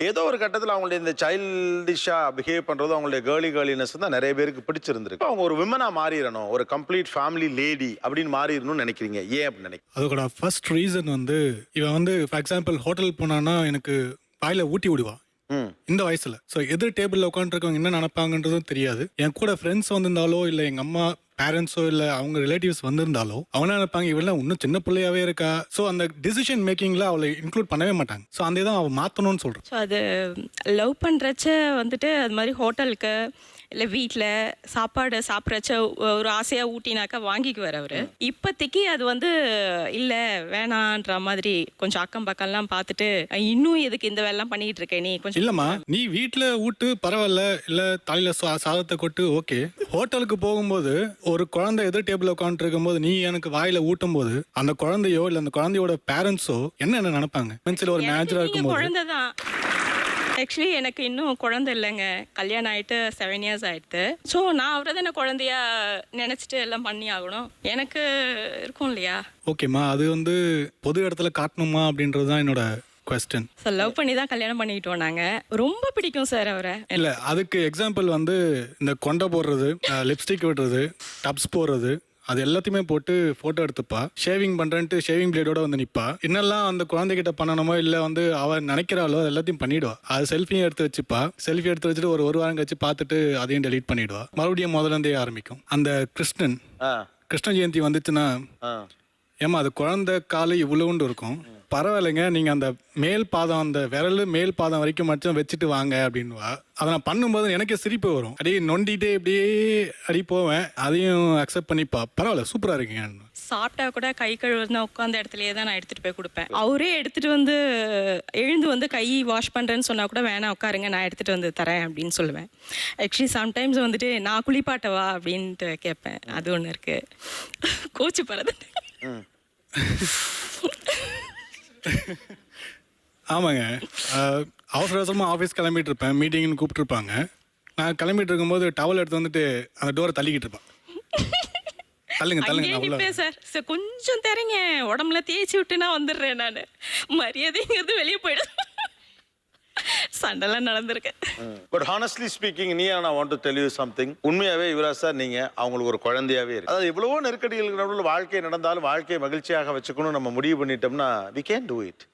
ஏதோ ஒரு கட்டத்துல அவங்களுடைய இந்த சைல்டிஷா பிஹேவ் பண்றதும் அவங்களுடைய கேர்லினஸ் தான் நிறைய பேருக்கு பிடிச்சிருந்திருக்கு. அவங்க ஒரு விமனா மாறிடணும், ஒரு கம்ப்ளீட் ஃபேமிலி லேடி அப்படின்னு மாறிடணும்னு நினைக்கிறீங்க. ஏன் அப்படின்னு நினைக்கிறீங்க? அதோட ஃபர்ஸ்ட் ரீசன் வந்து இவன் வந்து ஃபார் எக்ஸாம்பிள் ஹோட்டல் போனான்னா எனக்கு வாயில ஊட்டி விடுவா இந்த வயசுல. ஸோ எதிர் டேபிள்ல உட்காந்துருக்கவங்க என்ன நினைப்பாங்கன்றதும் தெரியாது. என் கூட ஃப்ரெண்ட்ஸ் வந்திருந்தாலோ இல்ல எங்க அம்மா பேரண்ட்ஸோ இல்ல அவங்க ரிலேட்டிவ்ஸ் வந்திருந்தாலோ அவங்க என்ன நினைப்பாங்க, இவெல்லாம் இன்னும் சின்ன பிள்ளையாவே இருக்கா. ஸோ அந்த டிசிஷன் மேக்கிங்ல அவளை இன்க்ளூட் பண்ணவே மாட்டாங்க. ஸோ அந்த இதான் அவள் மாற்றணும்னு சொல்றேன். ஸோ அது லவ் பண்ணுறச்ச வந்துட்டு அது மாதிரி ஹோட்டலுக்கு இல்லை வீட்டில் சாப்பாடு சாப்பிட்றச்ச ஒரு ஆசையாக ஊட்டினாக்கா வாங்கிக்குவார் அவர். இப்போதைக்கு அது வந்து இல்லை வேணான்ற மாதிரி கொஞ்சம் அக்கம் பக்கம்லாம் பார்த்துட்டு இன்னும் எதுக்கு இந்த வேலைலாம் பண்ணிட்டு இருக்கேன் நீ கொஞ்சம் இல்லம்மா, நீ வீட்டில் ஊட்டு பரவாயில்ல, இல்லை தலையில சாதத்தை கொட்டு ஓகே. ஹோட்டலுக்கு போகும்போது ஒரு குழந்தை எதிர் டேபிள் உட்காந்துட்டு இருக்கும்போது நீ எனக்கு வாயில ஊட்டும் போது அந்த குழந்தையோ இல்லை அந்த குழந்தையோட பேரண்ட்ஸோ என்ன நினைப்பாங்க? மென்சில் ஒரு மேனேஜரா இருக்கும்போது குழந்தை தான். ஆக்சுவலி எனக்கு இன்னும் குழந்தை இல்லைங்க, கல்யாணம் ஆகிட்டு 7 years ஆகிடுது. ஸோ நான் அவரை தானே குழந்தையா நினச்சிட்டு எல்லாம் பண்ணி ஆகணும், எனக்கு இருக்கும் இல்லையா? ஓகேம்மா, அது வந்து பொது இடத்துல காட்டணுமா அப்படின்றது தான் என்னோட கொஸ்டின். சார் லவ் பண்ணி தான் கல்யாணம் பண்ணிக்கிட்டோம் நாங்கள். ரொம்ப பிடிக்கும் சார் அவரை. இல்லை, அதுக்கு எக்ஸாம்பிள் வந்து இந்த கொண்டை போடுறது, லிப்ஸ்டிக் விடுறது, டப்ஸ் போடுறது, அது எல்லாத்தையுமே போட்டு ஃபோட்டோ எடுத்துப்பா. ஷேவிங் பண்ணுறேன்ட்டு ஷேவிங் பிளேடோட வந்து நிற்பா. என்னெல்லாம் அந்த குழந்தைகிட்ட பண்ணணுமோ இல்லை வந்து அவள் நினைக்கிறாளோ அது எல்லாத்தையும் பண்ணிவிடுவா. அது செல்ஃபியும் எடுத்து வச்சுப்பா. செல்ஃபி எடுத்து வச்சுட்டு ஒரு வாரம் கழிச்சு பார்த்துட்டு அதையும் டெலீட் பண்ணிவிடுவா. மறுபடியும் முதலேருந்தே ஆரம்பிக்கும். அந்த கிருஷ்ண ஜெயந்தி வந்துச்சுன்னா, ஏமா அது குழந்தை காலு இவ்வளவுண்டு இருக்கும், பரவாயில்லைங்க நீங்கள் அந்த மேல் பாதம் அந்த விரல் மேல் பாதம் வரைக்கும் மட்டும் வச்சுட்டு வாங்க அப்படின்வா. அதை நான் பண்ணும்போது எனக்கே சிரிப்பு வரும். அப்படியே நொண்டிட்டே இப்படியே அடி போவேன். அதையும் அக்செப்ட் பண்ணிப்பா. பரவாயில்ல, சூப்பராக இருக்கீங்க. சாப்பிட்டா கூட கை கழுவுனா உட்காந்த இடத்துலயே தான் நான் எடுத்துட்டு போய் கொடுப்பேன். அவரே எடுத்துட்டு வந்து எழுந்து வந்து கை வாஷ் பண்றேன்னு சொன்னா கூட வேணாம் உட்காருங்க நான் எடுத்துட்டு வந்து தரேன் அப்படின்னு சொல்லுவேன். ஆக்சுவலி சம்டைம்ஸ் வந்துட்டு நான் குளிப்பாட்டவா அப்படின்ட்டு கேட்பேன். அது ஒன்று இருக்கு. கோச்சு போறது. ஆமாங்க, அவசர அவசரமாக ஆஃபீஸ் கிளம்பிட்டு இருப்பேன். மீட்டிங்னு கூப்பிட்டுருப்பாங்க. நான் கிளம்பிட்டு இருக்கும்போது டவல் எடுத்து வந்துட்டு அந்த டோரை தள்ளிக்கிட்டு இருப்பேன். தள்ளுங்க சார் கொஞ்சம் தரீங்க, உடம்புல தேய்ச்சி விட்டு நான் வந்துடுறேன். நான் மரியாதைங்கிறது வெளியே போயிடும். சண்டெல்லாம் நடந்திருக்கு. பட் ஹானஸ்ட்லி ஸ்பீக்கிங், நீ நான் want to tell you something. உண்மையாவே யுவராஜ் சார் நீங்க அவங்களுக்கு ஒரு குழந்தையாவே இருக்கு. அதாவது எவ்வளவோ நெருக்கடிகளுக்கு நடுவில் வாழ்க்கை நடந்தாலும் வாழ்க்கையை மகிழ்ச்சியாக வச்சுக்கணும் நம்ம முடிவு பண்ணிட்டோம்னா we can do it.